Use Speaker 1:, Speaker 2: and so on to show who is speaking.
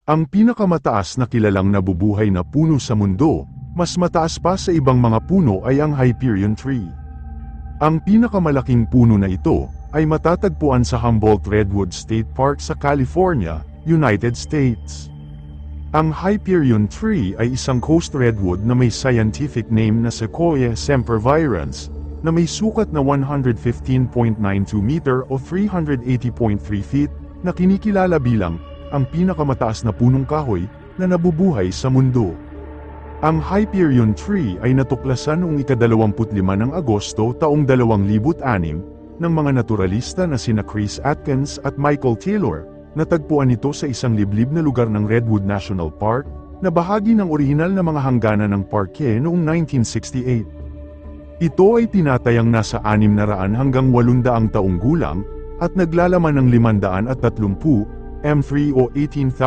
Speaker 1: Ang pinakamataas na kilalang nabubuhay na puno sa mundo, mas mataas pa sa ibang mga puno ay ang Hyperion Tree. Ang pinakamalaking puno na ito ay matatagpuan sa Humboldt Redwood State Park sa California, United States. Ang Hyperion Tree ay isang coast redwood na may scientific name na Sequoia sempervirens, na may sukat na 115.92 meter o 380.3 feet, na kinikilala bilang ang pinakamataas na punong kahoy na nabubuhay sa mundo. Ang Hyperion Tree ay natuklasan noong ika-25 ng Agosto taong 2006 ng mga naturalista na sina Chris Atkins at Michael Taylor. Natagpuan ito sa isang liblib na lugar ng Redwood National Park, na bahagi ng orihinal na mga hangganan ng parke noong 1968. Ito ay tinatayang nasa 600 hanggang 800 taong gulang, at naglalaman ng 530 m3 o 18,000